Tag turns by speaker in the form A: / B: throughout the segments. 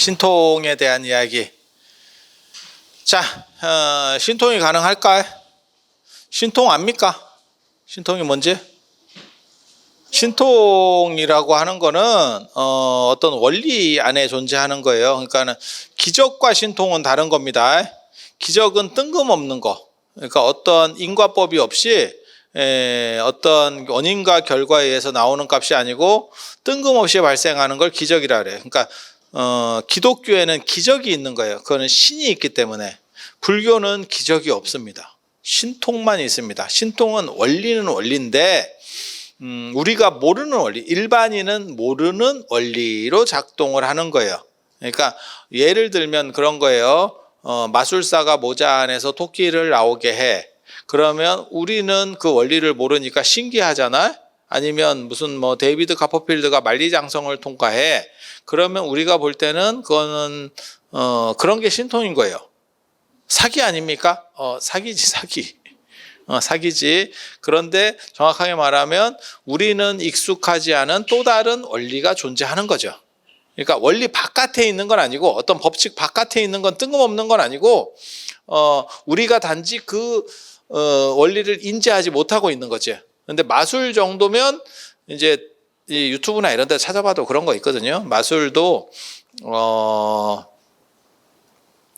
A: 신통에 대한 이야기. 자, 신통이 가능할까? 신통 압니까? 신통이 뭔지? 신통이라고 하는 거는 어떤 원리 안에 존재하는 거예요. 그러니까는 기적과 신통은 다른 겁니다. 기적은 뜬금없는 거. 그러니까 어떤 인과법이 없이 어떤 원인과 결과에 의해서 나오는 값이 아니고 뜬금없이 발생하는 걸 기적이라 그래요. 그러니까 기독교에는 기적이 있는 거예요. 그거는 신이 있기 때문에. 불교는 기적이 없습니다. 신통만 있습니다. 신통은 원리는 원리인데 우리가 모르는 원리, 일반인은 모르는 원리로 작동을 하는 거예요. 그러니까 예를 들면 그런 거예요. 마술사가 모자 안에서 토끼를 나오게 해. 그러면 우리는 그 원리를 모르니까 신기하잖아요. 아니면 무슨 뭐 데이비드 카퍼필드가 만리장성을 통과해. 그러면 우리가 볼 때는 그거는 그런 게 신통인 거예요. 사기 아닙니까? 사기지, 사기. 사기지. 그런데 정확하게 말하면 우리는 익숙하지 않은 또 다른 원리가 존재하는 거죠. 그러니까 원리 바깥에 있는 건 아니고 어떤 법칙 바깥에 있는 건 뜬금없는 건 아니고 우리가 단지 그 원리를 인지하지 못하고 있는 거지. 그런데 마술 정도면 이제 이 유튜브나 이런 데 찾아봐도 그런 거 있거든요. 마술도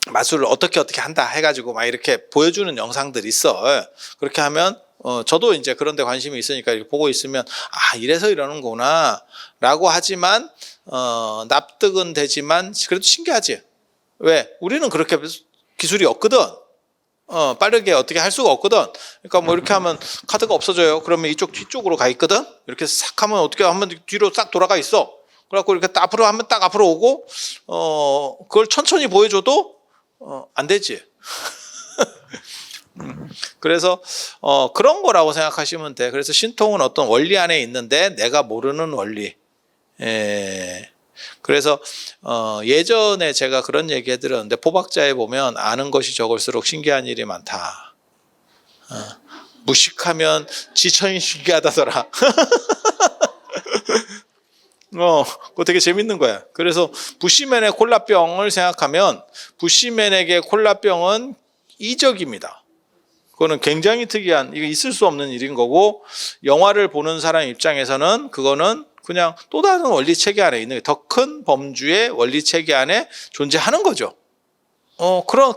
A: 마술을 어떻게 한다 해가지고 막 이렇게 보여주는 영상들이 있어. 그렇게 하면 저도 이제 그런 데 관심이 있으니까 이렇게 보고 있으면 이래서 이러는구나 라고 하지만 납득은 되지만 그래도 신기하지. 왜? 우리는 그렇게 기술이 없거든. 빠르게 어떻게 할 수가 없거든. 그러니까 뭐 이렇게 하면 카드가 없어져요. 그러면 이쪽 뒤쪽으로 가 있거든. 이렇게 싹 하면 어떻게 하면 뒤로 싹 돌아가 있어. 그래갖고 이렇게 앞으로 하면 딱 앞으로 오고 그걸 천천히 보여줘도 안 되지. 그래서 그런 거라고 생각하시면 돼. 그래서 신통은 어떤 원리 안에 있는데 내가 모르는 원리. 그래서 예전에 제가 그런 얘기 해드렸는데 포박자에 보면 아는 것이 적을수록 신기한 일이 많다. 무식하면 지천이 신기하다더라. 그거 되게 재밌는 거야. 그래서 부시맨의 콜라병을 생각하면 부시맨에게 콜라병은 이적입니다. 그거는 굉장히 특이한, 이거 있을 수 없는 일인 거고, 영화를 보는 사람 입장에서는 그거는 그냥 또 다른 원리 체계 안에 있는 더 큰 범주의 원리 체계 안에 존재하는 거죠.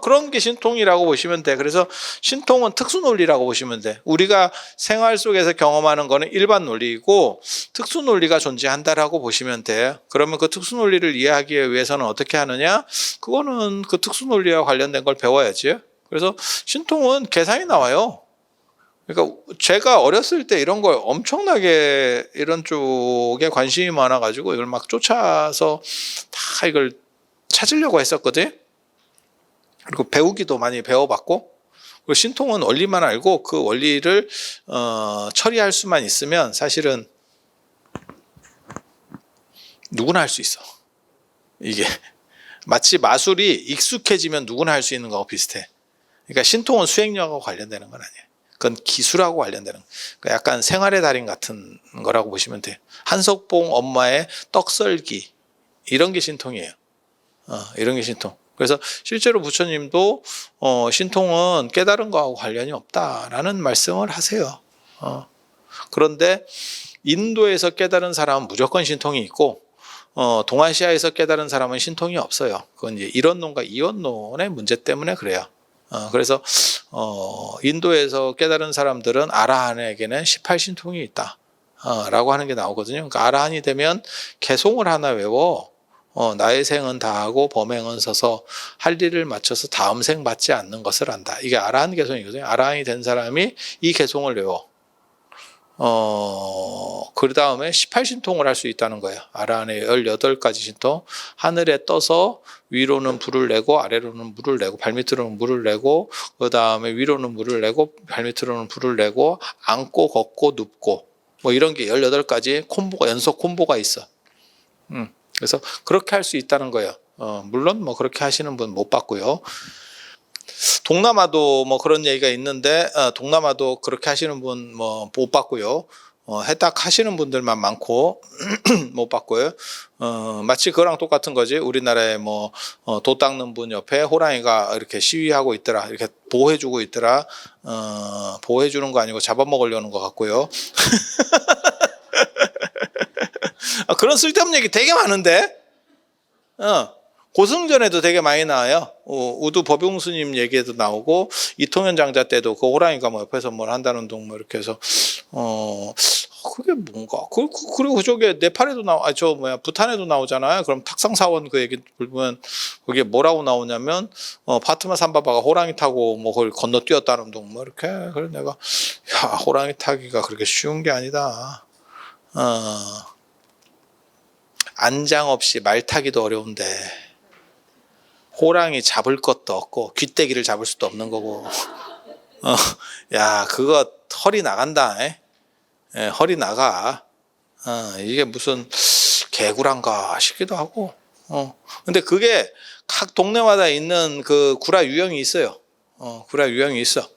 A: 그런 게 신통이라고 보시면 돼. 그래서 신통은 특수 논리라고 보시면 돼. 우리가 생활 속에서 경험하는 거는 일반 논리이고 특수 논리가 존재한다라고 보시면 돼. 그러면 그 특수 논리를 이해하기 위해서는 어떻게 하느냐? 그거는 그 특수 논리와 관련된 걸 배워야지. 그래서 신통은 계산이 나와요. 그러니까 제가 어렸을 때 이런 걸 엄청나게 이런 쪽에 관심이 많아가지고 이걸 막 쫓아서 다 이걸 찾으려고 했었거든. 그리고 배우기도 많이 배워봤고, 그리고 신통은 원리만 알고 그 원리를 처리할 수만 있으면 사실은 누구나 할 수 있어. 이게 마치 마술이 익숙해지면 누구나 할 수 있는 거하고 비슷해. 그러니까 신통은 수행력하고 관련되는 건 아니에요. 그건 기술하고 관련되는 거예요. 그러니까 약간 생활의 달인 같은 거라고 보시면 돼요. 한석봉 엄마의 떡썰기 이런 게 신통이에요. 이런 게 신통. 그래서 실제로 부처님도 신통은 깨달은 거하고 관련이 없다라는 말씀을 하세요. 그런데 인도에서 깨달은 사람은 무조건 신통이 있고 동아시아에서 깨달은 사람은 신통이 없어요. 그건 이제 이론론과 이원론의 문제 때문에 그래요. 그래서 인도에서 깨달은 사람들은 아라한에게는 18신통이 있다 라고 하는 게 나오거든요. 그러니까 아라한이 되면 개송을 하나 외워 나의 생은 다하고 범행은 서서 할 일을 마쳐서 다음 생 받지 않는 것을 안다. 이게 아라한 개송이거든요. 아라한이 된 사람이 이 개송을 외워. 그 다음에 18신통을 할 수 있다는 거예요. 아라한의 18가지 신통. 하늘에 떠서 위로는 불을 내고 아래로는 물을 내고 발밑으로는 물을 내고 그 다음에 위로는 물을 내고 발밑으로는 불을 내고 앉고 걷고 눕고 뭐 이런 게 18가지 콤보가 연속 콤보가 있어. 그래서 그렇게 할 수 있다는 거예요. 물론 뭐 그렇게 하시는 분 못 봤고요. 동남아도 뭐 그런 얘기가 있는데 동남아도 그렇게 하시는 분 뭐 못 봤고요. 해딱 하시는 분들만 많고 못 봤고요. 마치 그거랑 똑같은 거지. 우리나라에 도 닦는 분 옆에 호랑이가 이렇게 시위하고 있더라, 이렇게 보호해주고 있더라. 보호해주는 거 아니고 잡아먹으려는 것 같고요. 그런 쓸데없는 얘기 되게 많은데. 고승전에도 되게 많이 나와요. 우두 법용스님 얘기에도 나오고, 이통현 장자 때도 그 호랑이가 옆에서 뭘 한다는 둥 이렇게 해서 그게 뭔가. 그리고 저게 네팔에도 부탄에도 나오잖아요. 그럼 탁상사원 그 얘기 보면 그게 뭐라고 나오냐면 파트마 삼바바가 호랑이 타고 그걸 건너뛰었다는 둥 이렇게. 그래서 내가 호랑이 타기가 그렇게 쉬운 게 아니다. 안장 없이 말 타기도 어려운데 호랑이 잡을 것도 없고 귀때기를 잡을 수도 없는 거고. 야, 그거 허리 나간다. 허리 나가. 이게 무슨 개구란가 싶기도 하고. 근데 그게 각 동네마다 있는 그 구라 유형이 있어요. 구라 유형이 있어.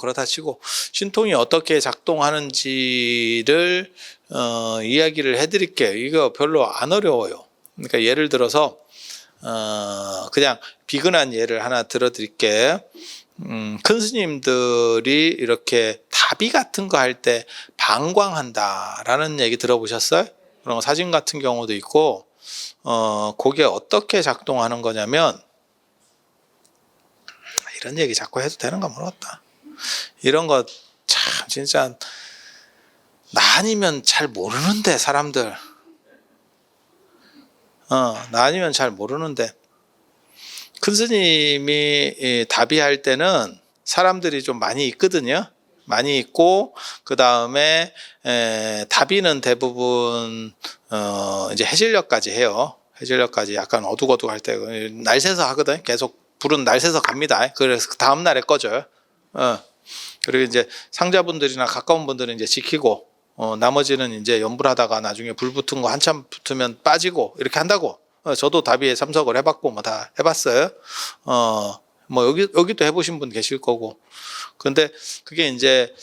A: 그렇다 치고 신통이 어떻게 작동하는지를 이야기를 해드릴게요. 이거 별로 안 어려워요. 그러니까 예를 들어서 그냥 비근한 예를 하나 들어드릴게요. 큰 스님들이 이렇게 다비 같은 거 할 때 방광한다라는 얘기 들어보셨어요? 그런 사진 같은 경우도 있고, 그게 어떻게 작동하는 거냐면, 이런 얘기 자꾸 해도 되는가 모르겠다. 이런 거 참 진짜 나 아니면 잘 모르는데, 사람들. 나 아니면 잘 모르는데, 큰 스님이 다비할 때는 사람들이 좀 많이 있거든요. 많이 있고, 그 다음에 다비는 대부분 이제 해질녘까지 해요. 해질녘까지 약간 어둑어둑할 때 날 새서 하거든. 계속 불은 날 새서 갑니다. 그래서 그 다음 날에 꺼져요. 그리고 이제 상자분들이나 가까운 분들은 이제 지키고, 나머지는 이제 연불하다가 나중에 불 붙은 거 한참 붙으면 빠지고 이렇게 한다고. 저도 다비에 참석을 해봤고 다 해봤어요. 여기도 해보신 분 계실 거고. 근데 그게 이제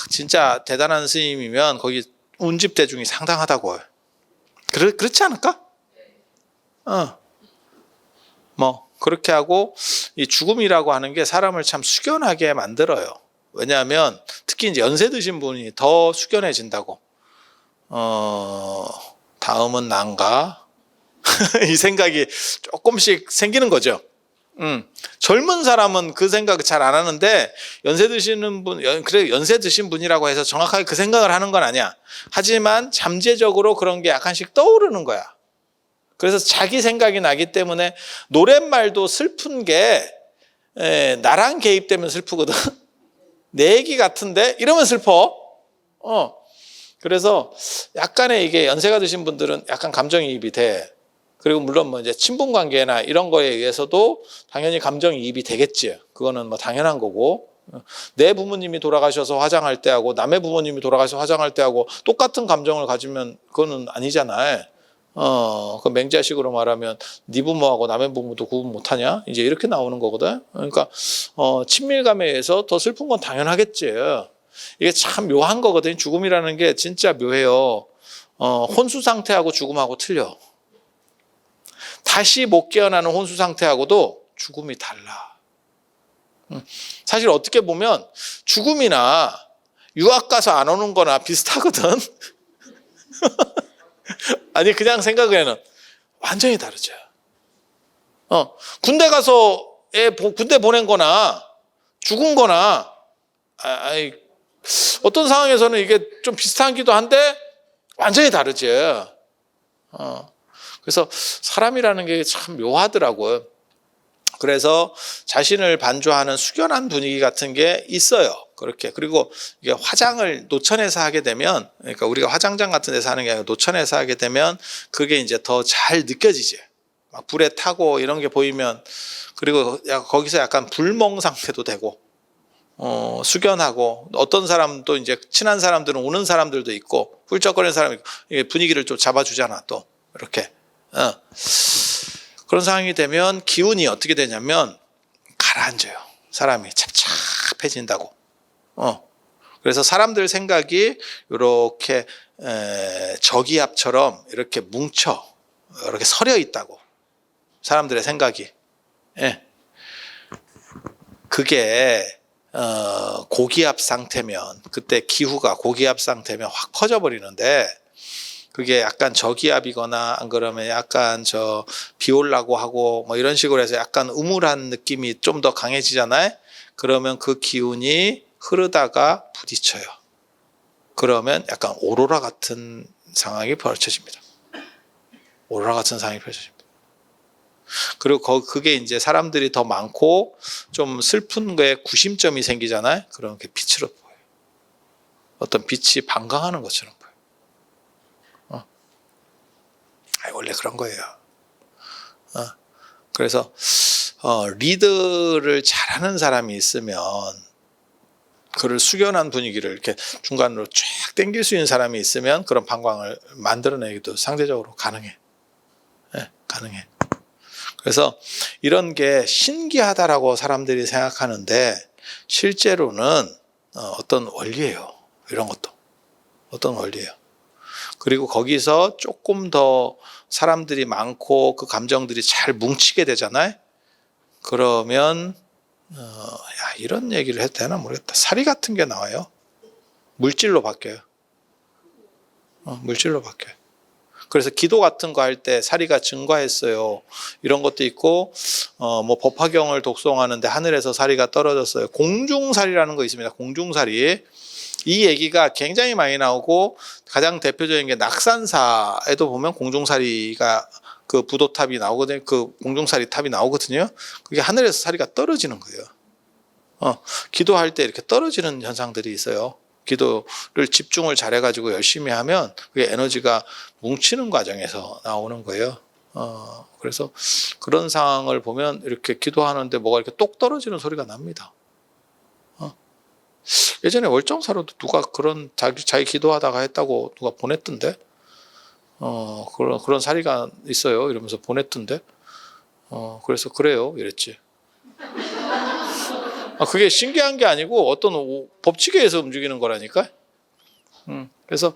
A: 진짜 대단한 스님이면 거기 운집 대중이 상당하다고. 그렇지 않을까? 그렇게 하고, 이 죽음이라고 하는 게 사람을 참 숙연하게 만들어요. 왜냐하면 특히 이제 연세 드신 분이 더 숙연해진다고. 다음은 난가? 이 생각이 조금씩 생기는 거죠. 젊은 사람은 그 생각 잘 안 하는데, 연세 드시는 분, 연세 드신 분이라고 해서 정확하게 그 생각을 하는 건 아니야. 하지만 잠재적으로 그런 게 약간씩 떠오르는 거야. 그래서 자기 생각이 나기 때문에 노랫말도 슬픈 게 나랑 개입되면 슬프거든. 내 얘기 같은데 이러면 슬퍼. 그래서 약간의 이게 연세가 드신 분들은 약간 감정이입이 돼. 그리고 물론 이제 친분 관계나 이런 거에 의해서도 당연히 감정이입이 되겠지. 그거는 당연한 거고. 내 부모님이 돌아가셔서 화장할 때하고 남의 부모님이 돌아가셔서 화장할 때하고 똑같은 감정을 가지면 그거는 아니잖아요. 그 맹자식으로 말하면 네 부모하고 남의 부모도 구분 못하냐? 이제 이렇게 나오는 거거든. 그러니까 친밀감에 의해서 더 슬픈 건 당연하겠지. 이게 참 묘한 거거든. 죽음이라는 게 진짜 묘해요. 혼수 상태하고 죽음하고 틀려. 다시 못 깨어나는 혼수 상태하고도 죽음이 달라. 사실 어떻게 보면 죽음이나 유학 가서 안 오는 거나 비슷하거든. 아니, 그냥 생각에는 완전히 다르죠. 군대 가서 군대 보낸 거나 죽은 거나 어떤 상황에서는 이게 좀 비슷하기도 한데 완전히 다르죠. 그래서 사람이라는 게 참 묘하더라고요. 그래서 자신을 반조하는 숙연한 분위기 같은 게 있어요. 그렇게. 그리고 이게 화장을 노천에서 하게 되면, 그러니까 우리가 화장장 같은 데서 하는 게 아니라 노천에서 하게 되면 그게 이제 더 잘 느껴지지. 막 불에 타고 이런 게 보이면, 그리고 거기서 약간 불멍 상태도 되고, 숙연하고, 어떤 사람도 이제 친한 사람들은 우는 사람들도 있고, 훌쩍거리는 사람이 있고, 분위기를 좀 잡아주잖아, 또. 이렇게. 그런 상황이 되면 기운이 어떻게 되냐면 가라앉아요. 사람이 찹찹해진다고. 그래서 사람들 생각이 이렇게 저기압처럼 이렇게 뭉쳐 이렇게 서려 있다고. 사람들의 생각이. 예. 그게 고기압 상태면, 그때 기후가 고기압 상태면 확 퍼져버리는데, 그게 약간 저기압이거나 안 그러면 약간 비 올라고 하고 뭐 이런 식으로 해서 약간 우물한 느낌이 좀 더 강해지잖아요. 그러면 그 기운이 흐르다가 부딪혀요. 그러면 약간 오로라 같은 상황이 펼쳐집니다. 오로라 같은 상황이 펼쳐집니다. 그리고 그게 이제 사람들이 더 많고 좀 슬픈 거에 구심점이 생기잖아요. 그런 게 빛으로 보여요. 어떤 빛이 반강하는 것처럼 보여요. 원래 그런 거예요. 그래서 리드를 잘하는 사람이 있으면 그를 숙연한 분위기를 이렇게 중간으로 쫙 당길 수 있는 사람이 있으면 그런 방광을 만들어내기도 상대적으로 가능해. 네, 가능해. 그래서 이런 게 신기하다라고 사람들이 생각하는데 실제로는 어떤 원리예요. 이런 것도 어떤 원리예요. 그리고 거기서 조금 더 사람들이 많고 그 감정들이 잘 뭉치게 되잖아요. 그러면 이런 얘기를 해도 되나 모르겠다. 사리 같은 게 나와요. 물질로 바뀌어요. 물질로 바뀌어요. 그래서 기도 같은 거 할 때 사리가 증가했어요. 이런 것도 있고, 뭐 법화경을 독송하는데 하늘에서 사리가 떨어졌어요. 공중사리라는 거 있습니다. 공중사리. 이 얘기가 굉장히 많이 나오고 가장 대표적인 게 낙산사에도 보면 공중사리가 그 부도탑이 나오거든요. 그 공중사리 탑이 나오거든요. 그게 하늘에서 사리가 떨어지는 거예요. 기도할 때 이렇게 떨어지는 현상들이 있어요. 기도를 집중을 잘해가지고 열심히 하면 그게 에너지가 뭉치는 과정에서 나오는 거예요. 그래서 그런 상황을 보면 이렇게 기도하는데 뭐가 이렇게 똑 떨어지는 소리가 납니다. 예전에 월정사로도 누가 그런 자기 기도하다가 했다고 누가 보냈던데, 그런 사리가 있어요. 이러면서 보냈던데, 그래서 그래요. 이랬지. 그게 신기한 게 아니고 어떤 법칙에서 움직이는 거라니까. 그래서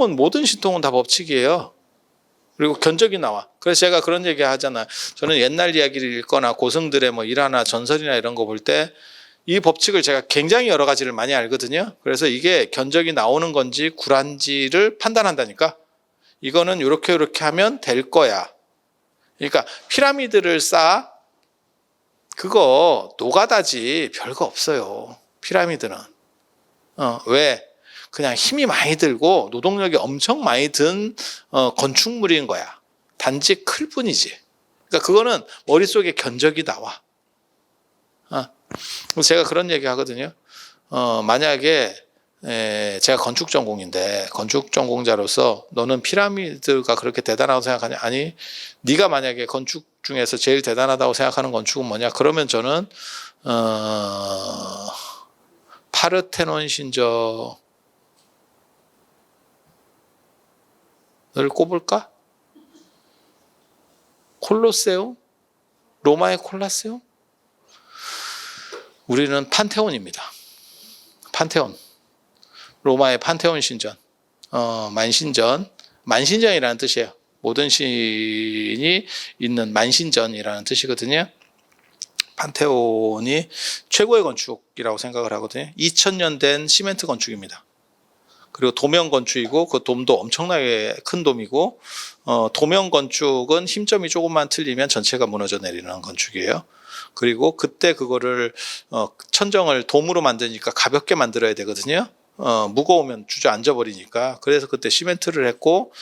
A: 모든 신통은 다 법칙이에요. 그리고 견적이 나와. 그래서 제가 그런 얘기 하잖아요. 저는 옛날 이야기를 읽거나 고승들의 뭐 일화나 전설이나 이런 거 볼 때 이 법칙을 제가 굉장히 여러 가지를 많이 알거든요. 그래서 이게 견적이 나오는 건지 굴한지를 판단한다니까. 이거는 이렇게 하면 될 거야. 그러니까 피라미드를 그거 노가다지 별거 없어요. 피라미드는. 왜? 그냥 힘이 많이 들고 노동력이 엄청 많이 든 건축물인 거야. 단지 클 뿐이지. 그러니까 그거는 머릿속에 견적이 나와. 제가 그런 얘기 하거든요. 만약에 제가 건축 전공인데 건축 전공자로서 너는 피라미드가 그렇게 대단하다고 생각하냐? 아니, 네가 만약에 건축 중에서 제일 대단하다고 생각하는 건축은 뭐냐? 그러면 저는 파르테논 신전을 꼽을까? 콜로세움? 로마의 콜라세움? 우리는 판테온입니다. 판테온. 로마의 판테온 신전. 만신전이라는 뜻이에요. 모든 신이 있는 만신전이라는 뜻이거든요. 판테온이 최고의 건축이라고 생각을 하거든요. 2000년 된 시멘트 건축입니다. 그리고 도면 건축이고 그 돔도 엄청나게 큰 돔이고 도면 건축은 힘점이 조금만 틀리면 전체가 무너져 내리는 건축이에요. 그리고 그때 그거를 천정을 돔으로 만드니까 가볍게 만들어야 되거든요. 무거우면 주저앉아 버리니까. 그래서 그때 시멘트를 했고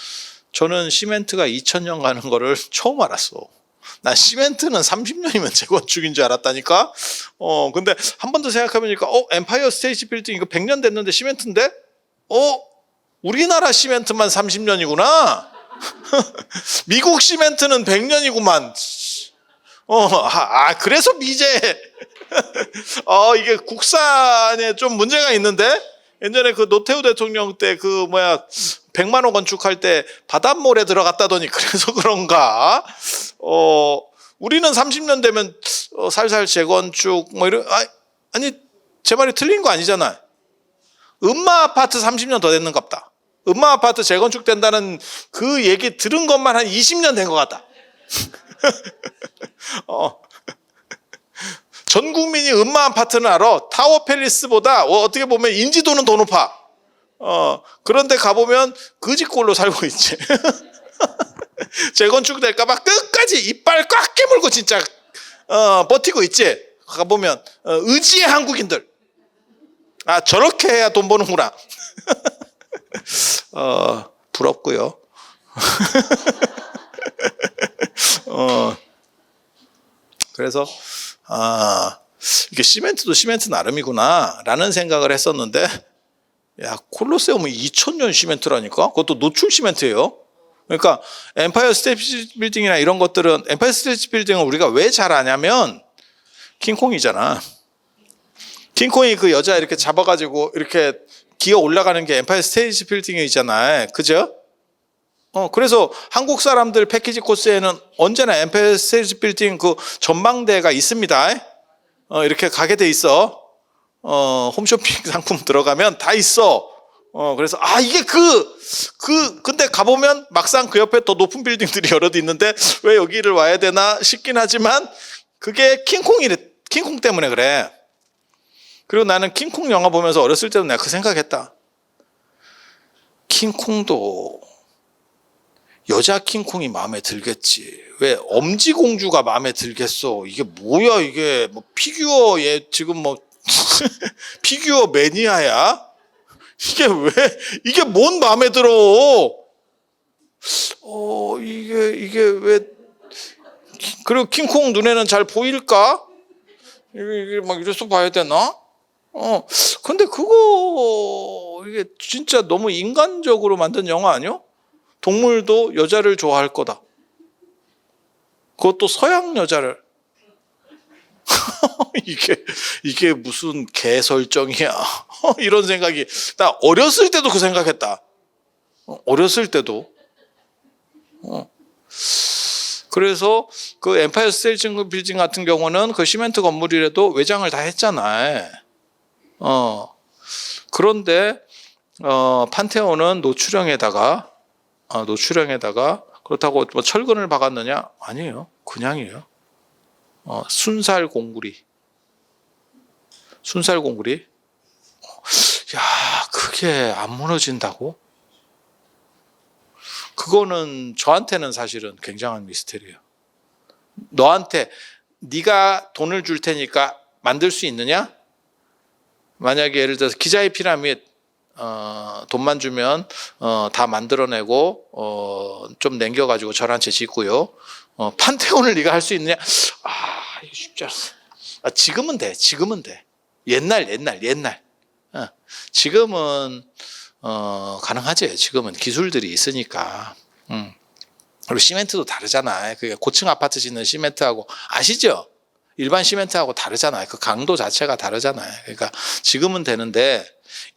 A: 저는 시멘트가 2000년 가는 거를 처음 알았어. 난 시멘트는 30년이면 재건축인 줄 알았다니까. 근데 한 번 더 생각해보니까 엠파이어 스테이트 빌딩 이거 100년 됐는데 시멘트인데? 우리나라 시멘트만 30년이구나. 미국 시멘트는 100년이구만. 그래서 미제. 이게 국산에 좀 문제가 있는데? 예전에 그 노태우 대통령 때 100만 원 건축할 때 바닷물에 들어갔다더니 그래서 그런가? 우리는 30년 되면 살살 재건축 아니 제 말이 틀린 거 아니잖아요. 음마 아파트 30년 더 됐는갑다. 음마 아파트 재건축된다는 그 얘기 들은 것만 한 20년 된 것 같다. 전 국민이 음마 아파트는 알아. 타워 팰리스보다 어떻게 보면 인지도는 더 높아. 그런데 가보면 거지꼴로 살고 있지. 재건축 될까봐 끝까지 이빨 꽉 깨물고 진짜 버티고 있지. 가보면 의지의 한국인들. 아, 저렇게 해야 돈 버는구나. 부럽고요. 그래서 이게 시멘트도 시멘트 나름이구나 라는 생각을 했었는데, 야, 콜로세움은 2000년 시멘트라니까. 그것도 노출 시멘트예요. 그러니까 엠파이어 스테이트 빌딩이나 이런 것들은, 엠파이어 스테이트 빌딩은 우리가 왜 잘 아냐면 킹콩이잖아. 킹콩이 그 여자 이렇게 잡아가지고 이렇게 기어 올라가는 게 엠파이어 스테이트 빌딩이잖아요. 그죠? 그래서 한국 사람들 패키지 코스에는 언제나 엠파이어 스테이트 빌딩 그 전망대가 있습니다. 이렇게 가게 돼 있어. 홈쇼핑 상품 들어가면 다 있어. 그래서 이게 근데 가보면 막상 그 옆에 더 높은 빌딩들이 여러 개 있는데 왜 여기를 와야 되나 싶긴 하지만 그게 킹콩 때문에 그래. 그리고 나는 킹콩 영화 보면서 어렸을 때도 내가 그 생각했다. 킹콩도 여자 킹콩이 마음에 들겠지. 왜 엄지공주가 마음에 들겠어. 이게 뭐야 이게. 뭐 피규어 얘 지금 뭐 피규어 매니아야? 이게 뭔 마음에 들어? 이게 왜. 그리고 킹콩 눈에는 잘 보일까? 이게 막 이래서 봐야 되나? 근데 이게 진짜 너무 인간적으로 만든 영화 아니요? 동물도 여자를 좋아할 거다. 그것도 서양 여자를. 이게 무슨 개 설정이야. 이런 생각이. 나 어렸을 때도 그 생각했다. 어렸을 때도. 그래서 그 엠파이어 스테이트 빌딩 같은 경우는 그 시멘트 건물이라도 외장을 다 했잖아. 그런데 판테온은 노출형에다가 그렇다고 뭐 철근을 박았느냐? 아니에요. 그냥이에요. 순살 공구리. 야, 그게 안 무너진다고? 그거는 저한테는 사실은 굉장한 미스테리예요. 너한테 네가 돈을 줄 테니까 만들 수 있느냐? 만약에 예를 들어서 기자의 피라미드 돈만 주면 다 만들어내고 좀 남겨가지고 절 한 채 짓고요. 판테온을 네가 할 수 있느냐? 이거 쉽지 않아. 지금은 돼. 옛날. 지금은 가능하지. 지금은 기술들이 있으니까. 그리고 시멘트도 다르잖아요. 그게 고층 아파트 짓는 시멘트하고 아시죠? 일반 시멘트하고 다르잖아요. 그 강도 자체가 다르잖아요. 그러니까 지금은 되는데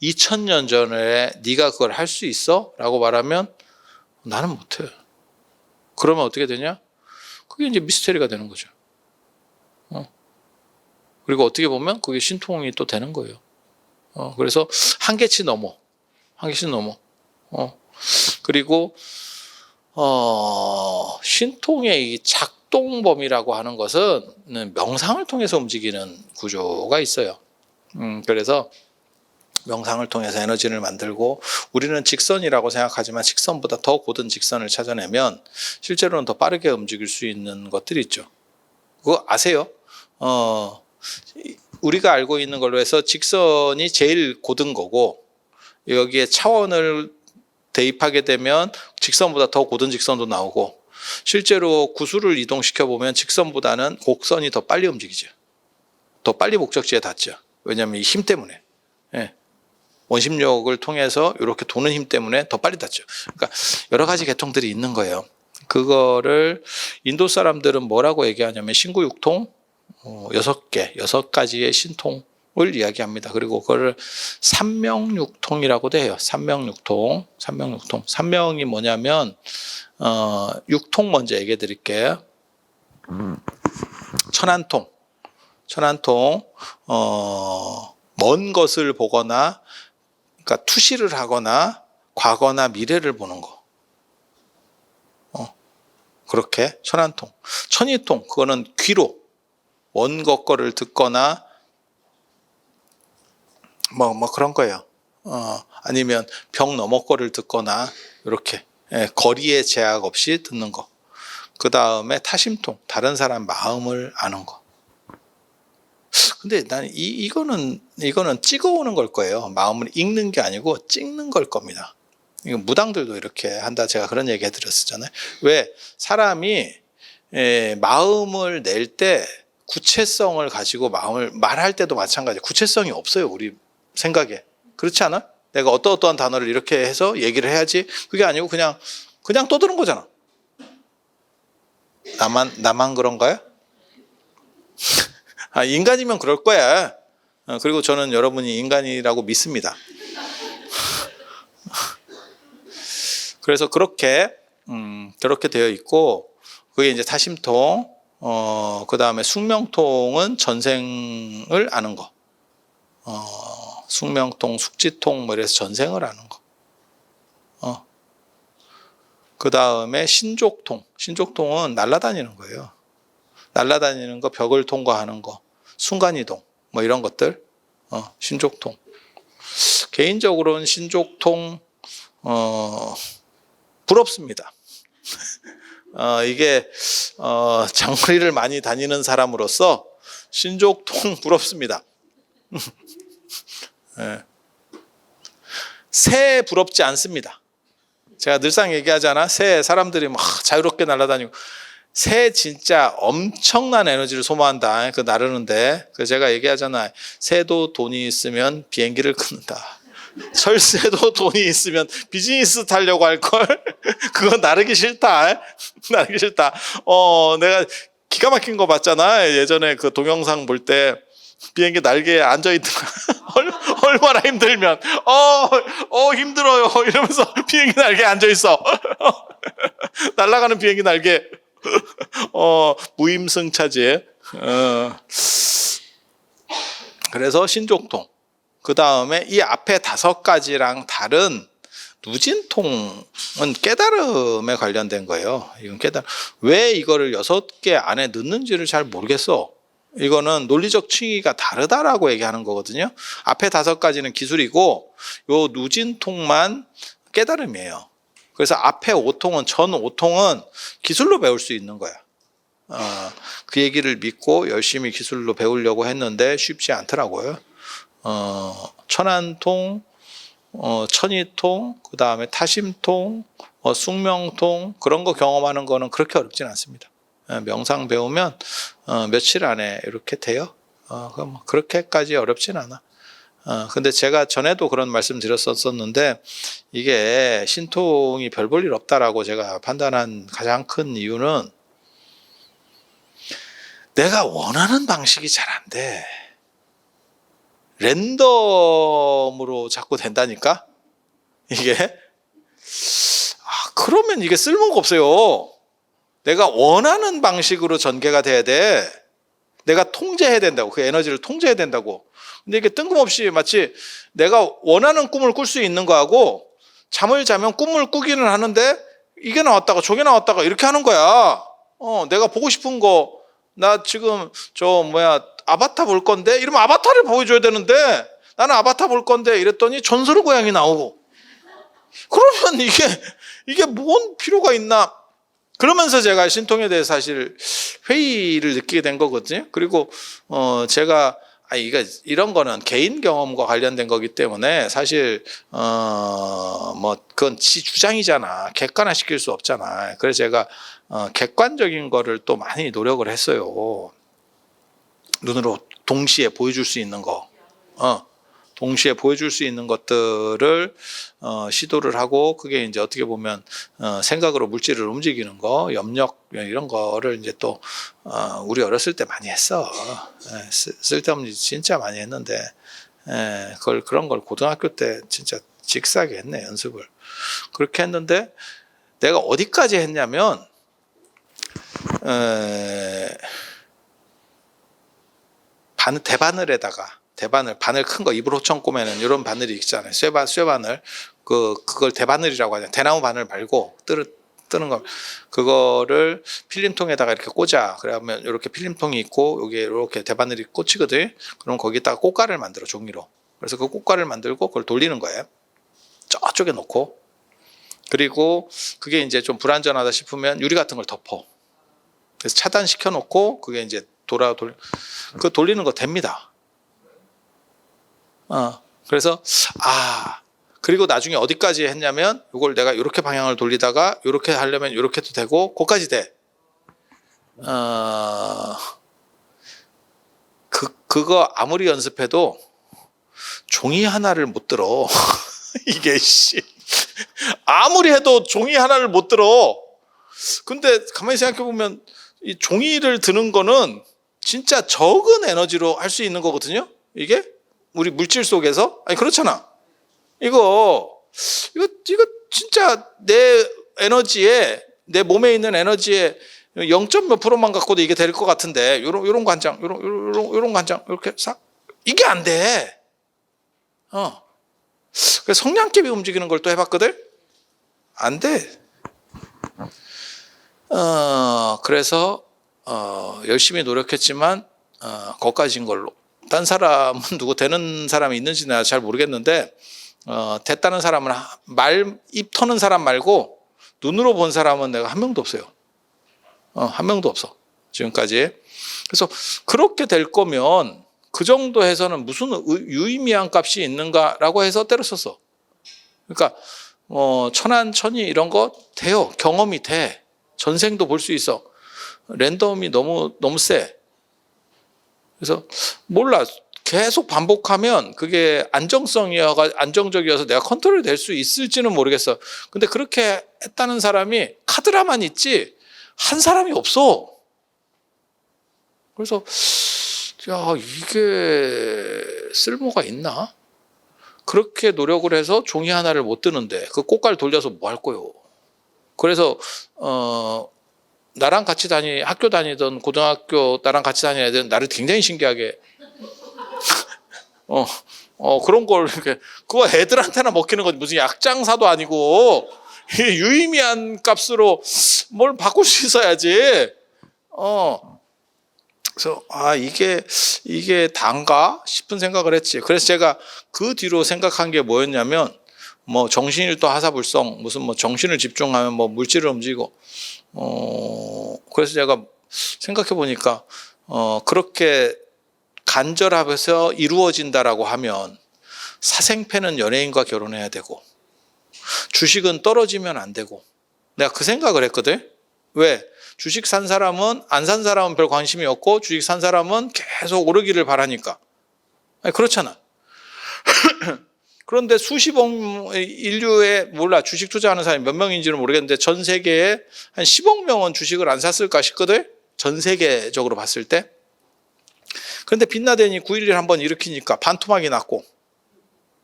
A: 2000년 전에 네가 그걸 할 수 있어? 라고 말하면 나는 못해. 그러면 어떻게 되냐? 그게 이제 미스테리가 되는 거죠. 그리고 어떻게 보면 그게 신통이 또 되는 거예요. 그래서 한계치 넘어. 그리고 신통의 이 작동범위라고 하는 것은 명상을 통해서 움직이는 구조가 있어요. 그래서 명상을 통해서 에너지를 만들고, 우리는 직선이라고 생각하지만 직선보다 더 고든 직선을 찾아내면 실제로는 더 빠르게 움직일 수 있는 것들이 있죠. 그거 아세요? 우리가 알고 있는 걸로 해서 직선이 제일 고든 거고, 여기에 차원을 대입하게 되면 직선보다 더 고든 직선도 나오고, 실제로 구슬을 이동시켜 보면 직선보다는 곡선이 더 빨리 움직이죠. 더 빨리 목적지에 닿죠. 왜냐하면 이 힘 때문에. 원심력을 통해서 이렇게 도는 힘 때문에 더 빨리 닿죠. 그러니까 여러 가지 계통들이 있는 거예요. 그거를 인도 사람들은 뭐라고 얘기하냐면 신구육통 6가지의 신통을 이야기합니다. 그리고 그걸 삼명육통이라고도 해요. 삼명육통. 삼명이 뭐냐면 육통 먼저 얘기해 드릴게요. 천안통. 먼 것을 보거나 그러니까 투시를 하거나 과거나 미래를 보는 거. 그렇게 천안통. 천이통, 그거는 귀로 원거 거를 듣거나 뭐 그런 거예요. 아니면 벽 너머 거를 듣거나 이렇게 거리에 제약 없이 듣는 거. 그 다음에 타심통, 다른 사람 마음을 아는 거. 근데 난 이거는 찍어오는 걸 거예요. 마음을 읽는 게 아니고 찍는 걸 겁니다. 이거 무당들도 이렇게 한다. 제가 그런 얘기 해드렸었잖아요. 왜 사람이 마음을 낼 때 구체성을 가지고 마음을 말할 때도 마찬가지. 구체성이 없어요. 우리 생각에. 그렇지 않아? 내가 어떠한 단어를 이렇게 해서 얘기를 해야지. 그게 아니고 그냥 떠드는 거잖아. 나만 그런가요? 인간이면 그럴 거야. 그리고 저는 여러분이 인간이라고 믿습니다. 그래서 그렇게 되어 있고, 그게 이제 타심통, 그 다음에 숙명통은 전생을 아는 거. 숙명통, 숙지통, 뭐 이래서 전생을 아는 거. 그 다음에 신족통. 신족통은 날아다니는 거예요. 날아다니는 거, 벽을 통과하는 거, 순간이동, 뭐 이런 것들. 신족통. 개인적으로는 신족통, 부럽습니다. 이게 장거리를 많이 다니는 사람으로서 신족통 부럽습니다. 새 부럽지 않습니다. 제가 늘상 얘기하잖아. 새 사람들이 막 자유롭게 날아다니고, 새 진짜 엄청난 에너지를 소모한다. 그 나르는데, 그 제가 얘기하잖아. 새도 돈이 있으면 비행기를 끊는다. 철새도 돈이 있으면 비즈니스 타려고 할 걸. 그거 나르기 싫다. 나르기 싫다. 내가 기가 막힌 거 봤잖아. 예전에 그 동영상 볼 때 비행기 날개에 앉아 있더라. 얼마나 힘들면 힘들어요 이러면서 비행기 날개에 앉아 있어. 날아가는 비행기 날개. 무임승차지. 그래서 신족통. 그 다음에 이 앞에 5가지랑 다른 누진통은 깨달음에 관련된 거예요. 이건 깨달음. 왜 이거를 6개 안에 넣는지를 잘 모르겠어. 이거는 논리적 층위가 다르다라고 얘기하는 거거든요. 앞에 5가지는 기술이고, 요 누진통만 깨달음이에요. 그래서 앞에 5통은, 전 5통은 기술로 배울 수 있는 거야. 그 얘기를 믿고 열심히 기술로 배우려고 했는데 쉽지 않더라고요. 천안통, 천이통, 그 다음에 타심통, 숙명통, 그런 거 경험하는 거는 그렇게 어렵진 않습니다. 명상 배우면 며칠 안에 이렇게 돼요. 그럼 그렇게까지 어렵진 않아. 근데 제가 전에도 그런 말씀 드렸었는데, 이게 신통이 별 볼 일 없다라고 제가 판단한 가장 큰 이유는, 내가 원하는 방식이 잘 안 돼. 랜덤으로 자꾸 된다니까? 이게. 그러면 이게 쓸모가 없어요. 내가 원하는 방식으로 전개가 돼야 돼. 내가 통제해야 된다고. 그 에너지를 통제해야 된다고. 근데 이게 뜬금없이 마치 내가 원하는 꿈을 꿀 수 있는 거하고, 잠을 자면 꿈을 꾸기는 하는데 이게 나왔다가 저게 나왔다가 이렇게 하는 거야. 내가 보고 싶은 거, 나 지금 아바타 볼 건데, 이러면 아바타를 보여줘야 되는데, 나는 아바타 볼 건데 이랬더니 전설의 고양이 나오고. 그러면 이게 뭔 필요가 있나? 그러면서 제가 신통에 대해서 사실 회의를 느끼게 된 거거든요. 그리고 제가 이런 거는 개인 경험과 관련된 거기 때문에 사실 그건 지 주장이잖아. 객관화시킬 수 없잖아. 그래서 제가 객관적인 거를 또 많이 노력을 했어요. 눈으로 동시에 보여줄 수 있는 거, 동시에 보여줄 수 있는 것들을 시도를 하고, 그게 이제 어떻게 보면 생각으로 물질을 움직이는 거, 염력 이런 거를 이제 또 우리 어렸을 때 많이 했어. 쓸데없는 진짜 많이 했는데, 그런 걸 고등학교 때 진짜 직사게 했네, 연습을. 그렇게 했는데 내가 어디까지 했냐면, 대바늘에다가 대바늘, 바늘 큰 거 이불 호청 꼬매는 이런 바늘이 있잖아요. 쇠바늘. 그걸 대바늘이라고 하잖아요. 대나무 바늘 말고 뜨는 거. 그거를 필름통에다가 이렇게 꽂아. 그러면 이렇게 필름통이 있고 여기에 이렇게 대바늘이 꽂히거든. 그럼 거기다가 꽃가를 만들어, 종이로. 그래서 그 꽃가를 만들고 그걸 돌리는 거예요. 저쪽에 놓고. 그리고 그게 이제 좀 불안전하다 싶으면 유리 같은 걸 덮어. 그래서 차단시켜 놓고 그게 이제 그 돌리는 거 됩니다. 그래서 그리고 나중에 어디까지 했냐면 이걸 내가 이렇게 방향을 돌리다가 이렇게 하려면 이렇게도 되고 거기까지 돼. 그거 아무리 연습해도 종이 하나를 못 들어. 이게 아무리 해도 종이 하나를 못 들어. 근데 가만히 생각해 보면 이 종이를 드는 거는 진짜 적은 에너지로 할 수 있는 거거든요. 이게 우리 물질 속에서. 아니 그렇잖아. 이거 진짜 내 에너지에, 내 몸에 있는 에너지에 0. 몇 프로만 갖고도 이게 될 것 같은데 요런 거 한 장, 요런 거 한 장 이렇게 싹 이게 안 돼. 그래서 성냥개비 움직이는 걸 또 해봤거든. 안 돼. 그래서 열심히 노력했지만 거기까지인 걸로. 딴 사람은 누구 되는 사람이 있는지 내가 잘 모르겠는데 됐다는 사람은 입 터는 사람 말고 눈으로 본 사람은 내가 한 명도 없어요. 한 명도 없어 지금까지. 그래서 그렇게 될 거면 그 정도 해서는 무슨 유의미한 값이 있는가라고 해서 때렸었어. 그러니까 천안천이 이런 거 돼요. 경험이 돼. 전생도 볼 수 있어. 랜덤이 너무 세. 그래서 몰라. 계속 반복하면 그게 안정적이어서 내가 컨트롤 될 수 있을지는 모르겠어. 근데 그렇게 했다는 사람이 카드라만 있지 한 사람이 없어. 그래서 야, 이게 쓸모가 있나? 그렇게 노력을 해서 종이 하나를 못 드는데 그 꽃갈 돌려서 뭐 할 거요? 그래서 나랑 같이 학교 다니던 고등학교 나랑 같이 다니는 애들은 나를 굉장히 신기하게 그런 걸 이렇게 그거 애들한테나 먹히는 건 무슨 약장사도 아니고 유의미한 값으로 뭘 바꿀 수 있어야지. 그래서 이게 단가 싶은 생각을 했지. 그래서 제가 그 뒤로 생각한 게 뭐였냐면 뭐 정신일도 하사불성 무슨 뭐 정신을 집중하면 뭐 물질을 움직이고 그래서 제가 생각해 보니까 그렇게 간절합해서 이루어진다라고 하면 사생패는 연예인과 결혼해야 되고 주식은 떨어지면 안 되고 내가 그 생각을 했거든. 왜? 주식 산 사람은 안 산 사람은 별 관심이 없고 주식 산 사람은 계속 오르기를 바라니까. 아니, 그렇잖아. 그런데 수십억 인류에 몰라 주식 투자하는 사람이 몇 명인지는 모르겠는데 전 세계에 한 10억 명은 주식을 안 샀을까 싶거든. 전 세계적으로 봤을 때. 그런데 빈라덴이 9.11 한번 일으키니까 반토막이 났고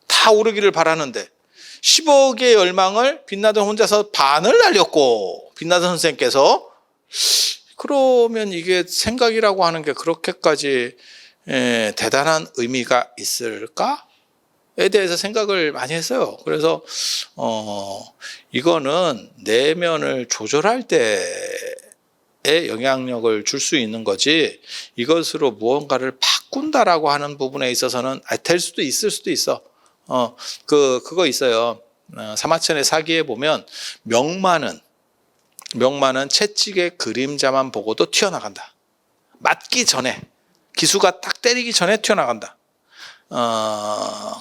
A: 다 오르기를 바라는데 10억의 열망을 빈라덴 혼자서 반을 날렸고 빈라덴 선생께서 그러면 이게 생각이라고 하는 게 그렇게까지 대단한 의미가 있을까에 대해서 생각을 많이 했어요. 그래서 이거는 내면을 조절할 때에 영향력을 줄 수 있는 거지 이것으로 무언가를 바꾼다라고 하는 부분에 있어서는 될 수도 있을 수도 있어. 그거 있어요. 사마천의 사기에 보면 명마는 채찍의 그림자만 보고도 튀어나간다. 맞기 전에 기수가 딱 때리기 전에 튀어나간다.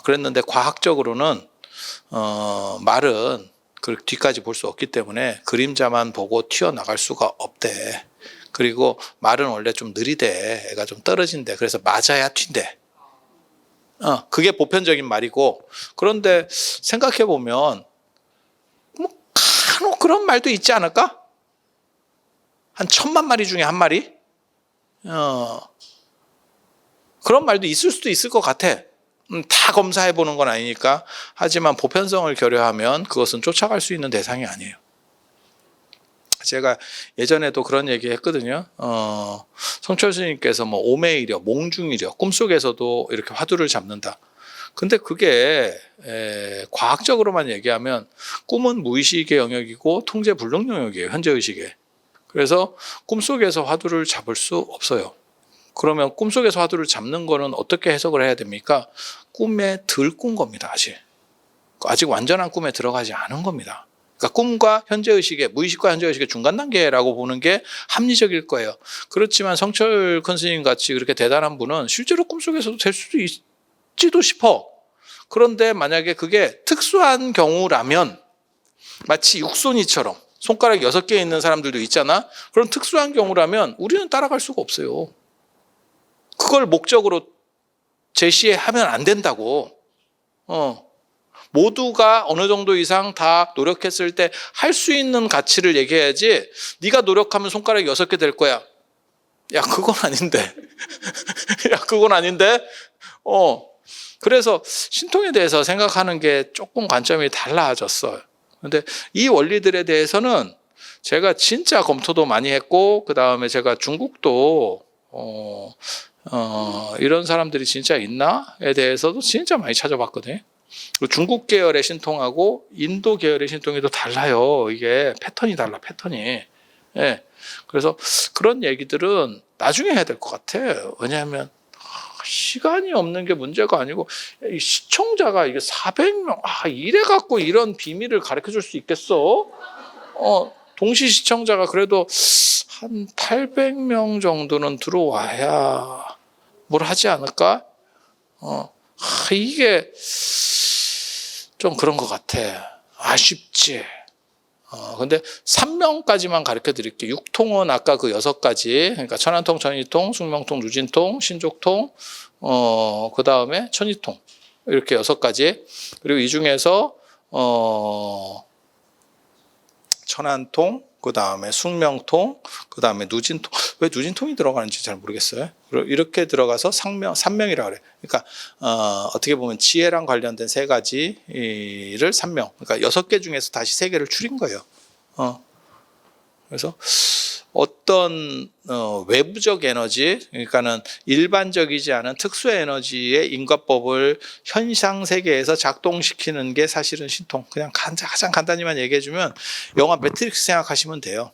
A: 그랬는데 과학적으로는 말은 그 뒤까지 볼 수 없기 때문에 그림자만 보고 튀어나갈 수가 없대. 그리고 말은 원래 좀 느리대. 애가 좀 떨어진대. 그래서 맞아야 튄대. 그게 보편적인 말이고 그런데 생각해 보면 뭐 간혹 그런 말도 있지 않을까? 한 1000만 마리 중에 한 마리? 그런 말도 있을 수도 있을 것 같아. 다 검사해 보는 건 아니니까. 하지만 보편성을 결여하면 그것은 쫓아갈 수 있는 대상이 아니에요. 제가 예전에도 그런 얘기 했거든요. 성철 스님께서 뭐 오매이려, 몽중이려, 꿈속에서도 이렇게 화두를 잡는다. 근데 그게 과학적으로만 얘기하면 꿈은 무의식의 영역이고 통제 불능 영역이에요. 현재의식에. 그래서 꿈속에서 화두를 잡을 수 없어요. 그러면 꿈속에서 화두를 잡는 거는 어떻게 해석을 해야 됩니까? 꿈에 덜 꾼 겁니다. 아직 완전한 꿈에 들어가지 않은 겁니다. 그러니까 꿈과 현재의식의, 무의식과 현재의식의 중간 단계라고 보는 게 합리적일 거예요. 그렇지만 성철 큰 스님 같이 그렇게 대단한 분은 실제로 꿈속에서도 될 수도 있지도 싶어. 그런데 만약에 그게 특수한 경우라면 마치 육손이처럼 손가락 6개 있는 사람들도 있잖아. 그런 특수한 경우라면 우리는 따라갈 수가 없어요. 그걸 목적으로 제시하면 안 된다고. 모두가 어느 정도 이상 다 노력했을 때 할 수 있는 가치를 얘기해야지 네가 노력하면 손가락이 6개 될 거야. 야, 그건 아닌데. 야, 그건 아닌데. 그래서 신통에 대해서 생각하는 게 조금 관점이 달라졌어요. 근데 이 원리들에 대해서는 제가 진짜 검토도 많이 했고, 그 다음에 제가 중국도 이런 사람들이 진짜 있나에 대해서도 진짜 많이 찾아봤거든요. 중국 계열의 신통하고 인도 계열의 신통이 또 달라요. 이게 패턴이 달라, 패턴이. 예. 그래서 그런 얘기들은 나중에 해야 될 것 같아. 왜냐하면 시간이 없는 게 문제가 아니고, 이 시청자가 이게 400명, 이래 갖고 이런 비밀을 가르쳐 줄 수 있겠어? 동시 시청자가 그래도 한 800명 정도는 들어와야 뭘 하지 않을까? 이게 좀 그런 것 같아. 아쉽지. 근데 3명까지만 가르쳐 드릴게요. 육통은 아까 그 6가지. 그러니까 천안통, 천이통, 숙명통, 누진통, 신족통, 그 다음에 천이통. 이렇게 6가지. 그리고 이 중에서, 천안통, 그 다음에 숙명통, 그 다음에 누진통. 왜 누진통이 들어가는지 잘 모르겠어요. 이렇게 들어가서 3명이라고 그래요. 그러니까, 어떻게 보면 지혜랑 관련된 3가지를 3명. 그러니까 6개 중에서 다시 3개를 줄인 거예요. 그래서 어떤 외부적 에너지, 그러니까는 일반적이지 않은 특수 에너지의 인과법을 현상 세계에서 작동시키는 게 사실은 신통. 그냥 가장 간단히만 얘기해주면 영화 매트릭스 생각하시면 돼요.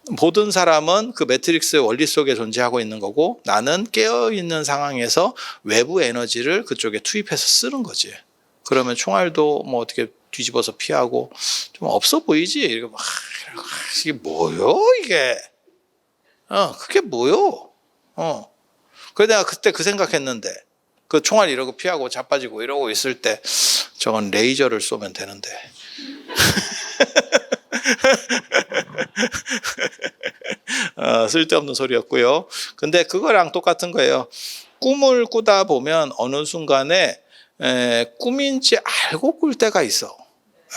A: 모든 사람은 그 매트릭스 원리 속에 존재하고 있는 거고, 나는 깨어있는 상황에서 외부 에너지를 그쪽에 투입해서 쓰는 거지. 그러면 총알도 뭐 어떻게 뒤집어서 피하고 좀 없어 보이지? 이게 막 이게 뭐요 이게? 그게 뭐요? 그래 내가 그때 그 생각했는데, 그 총알 이러고 피하고 자빠지고 이러고 있을 때 저건 레이저를 쏘면 되는데. 쓸데없는 소리였고요. 근데 그거랑 똑같은 거예요. 꿈을 꾸다 보면 어느 순간에 꿈인지 알고 꿀 때가 있어.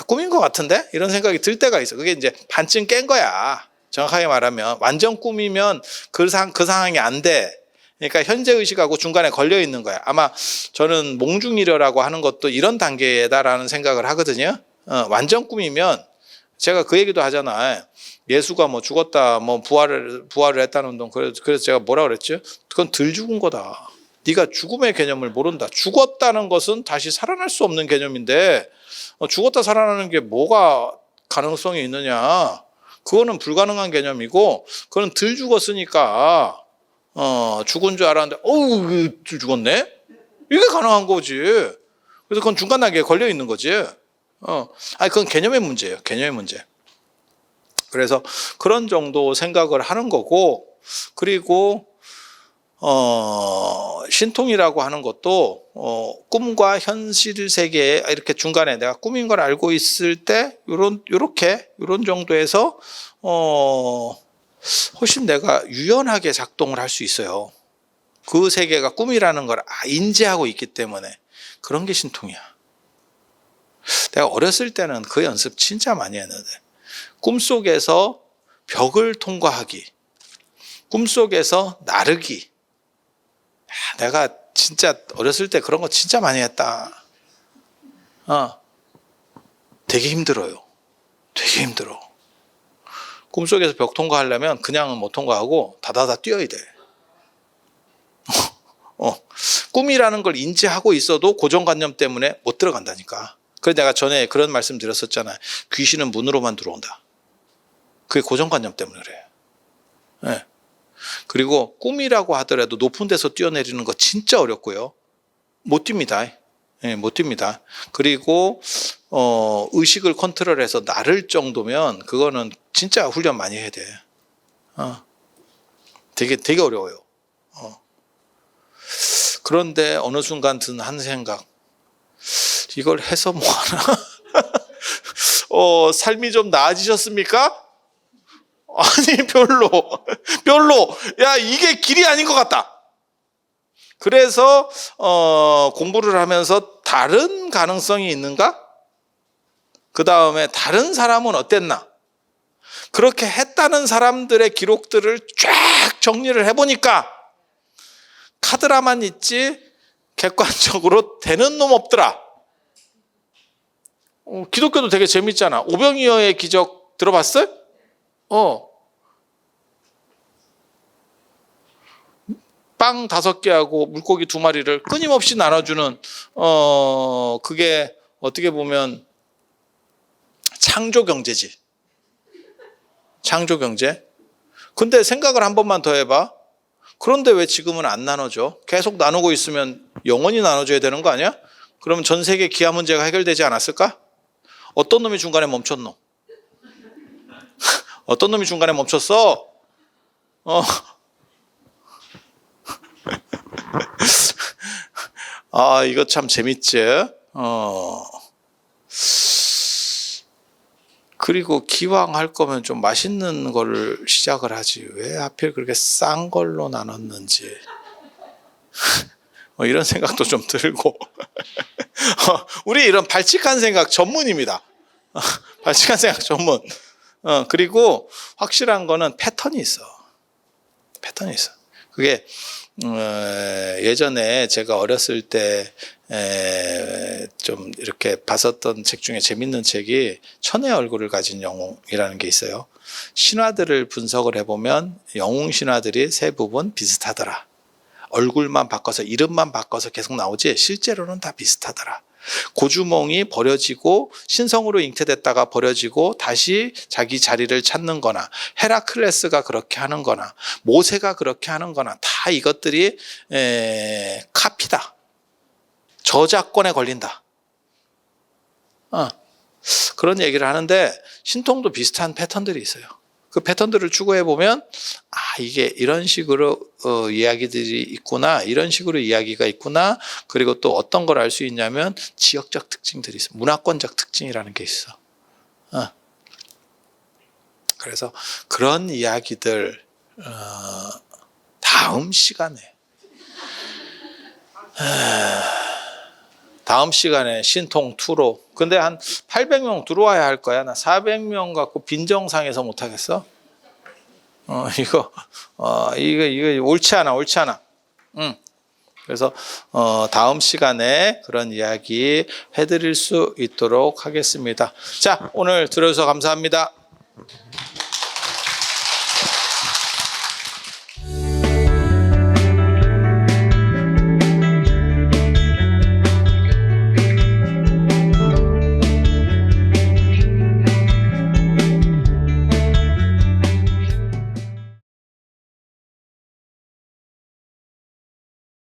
A: 꿈인 것 같은데? 이런 생각이 들 때가 있어. 그게 이제 반쯤 깬 거야. 정확하게 말하면. 완전 꿈이면 그 상황이 안 돼. 그러니까 현재의식하고 중간에 걸려 있는 거야. 아마 저는 몽중이려라고 하는 것도 이런 단계다라는 생각을 하거든요. 완전 꿈이면 제가 그 얘기도 하잖아. 예수가 뭐 죽었다, 뭐 부활을 했다는 운동. 그래서 제가 뭐라 그랬죠? 그건 덜 죽은 거다. 네가 죽음의 개념을 모른다. 죽었다는 것은 다시 살아날 수 없는 개념인데, 죽었다 살아나는 게 뭐가 가능성이 있느냐? 그거는 불가능한 개념이고, 그건 덜 죽었으니까 죽은 줄 알았는데, 어우, 죽었네? 이게 가능한 거지. 그래서 그건 중간 단계에 걸려 있는 거지. 그건 개념의 문제예요. 개념의 문제. 그래서 그런 정도 생각을 하는 거고, 그리고 신통이라고 하는 것도 꿈과 현실 세계에 이렇게 중간에 내가 꿈인 걸 알고 있을 때 이런 정도에서 훨씬 내가 유연하게 작동을 할 수 있어요. 그 세계가 꿈이라는 걸 인지하고 있기 때문에. 그런 게 신통이야. 내가 어렸을 때는 그 연습 진짜 많이 했는데, 꿈속에서 벽을 통과하기, 꿈속에서 나르기. 내가 진짜 어렸을 때 그런 거 진짜 많이 했다. 되게 힘들어요. 되게 힘들어. 꿈속에서 벽 통과하려면 그냥은 못 통과하고 다다다 뛰어야 돼. 꿈이라는 걸 인지하고 있어도 고정관념 때문에 못 들어간다니까. 그래서 내가 전에 그런 말씀 드렸었잖아요. 귀신은 문으로만 들어온다. 그게 고정관념 때문에 그래요. 네. 그리고 꿈이라고 하더라도 높은 데서 뛰어내리는 거 진짜 어렵고요. 못 뜁니다. 네, 못 뜁니다. 그리고 의식을 컨트롤해서 나를 정도면 그거는 진짜 훈련 많이 해야 돼. 되게 어려워요. 그런데 어느 순간 든 한 생각, 이걸 해서 뭐 하나? 삶이 좀 나아지셨습니까? 아니, 별로. 야, 이게 길이 아닌 것 같다. 그래서 공부를 하면서 다른 가능성이 있는가? 그 다음에 다른 사람은 어땠나? 그렇게 했다는 사람들의 기록들을 쫙 정리를 해보니까 카드라만 있지 객관적으로 되는 놈 없더라. 기독교도 되게 재밌잖아. 오병이어의 기적 들어봤어요? 빵 5개하고 물고기 2마리를 끊임없이 나눠주는 그게 어떻게 보면 창조 경제지. 창조 경제. 근데 생각을 한 번만 더 해봐. 그런데 왜 지금은 안 나눠줘? 계속 나누고 있으면 영원히 나눠줘야 되는 거 아니야? 그러면 전 세계 기아 문제가 해결되지 않았을까? 어떤 놈이 중간에 멈췄노? 어떤 놈이 중간에 멈췄어? 이거 참 재밌지? 그리고 기왕 할 거면 좀 맛있는 거를 시작을 하지. 왜 하필 그렇게 싼 걸로 나눴는지. 이런 생각도 좀 들고. 우리 이런 발칙한 생각 전문입니다. 발칙한 생각 전문. 그리고 확실한 거는 패턴이 있어. 패턴이 있어. 그게 예전에 제가 어렸을 때 좀 이렇게 봤었던 책 중에 재밌는 책이 천의 얼굴을 가진 영웅이라는 게 있어요. 신화들을 분석을 해보면 영웅 신화들이 세 부분 비슷하더라. 얼굴만 바꿔서 이름만 바꿔서 계속 나오지 실제로는 다 비슷하더라. 고주몽이 버려지고 신성으로 잉태됐다가 버려지고 다시 자기 자리를 찾는 거나 헤라클레스가 그렇게 하는 거나 모세가 그렇게 하는 거나 다 이것들이 카피다. 저작권에 걸린다. 그런 얘기를 하는데 신통도 비슷한 패턴들이 있어요. 그 패턴들을 추구해 보면 이게 이런 식으로 이야기들이 있구나, 이런 식으로 이야기가 있구나. 그리고 또 어떤 걸 알 수 있냐면 지역적 특징들이 있어. 문화권적 특징이라는 게 있어. 그래서 그런 이야기들 다음 시간에 신통 2로. 근데 한 800명 들어와야 할 거야. 나 400명 갖고 빈정상해서 못 하겠어. 이거 옳지 않아. 그래서 다음 시간에 그런 이야기 해드릴 수 있도록 하겠습니다. 자, 오늘 들어주셔서 감사합니다.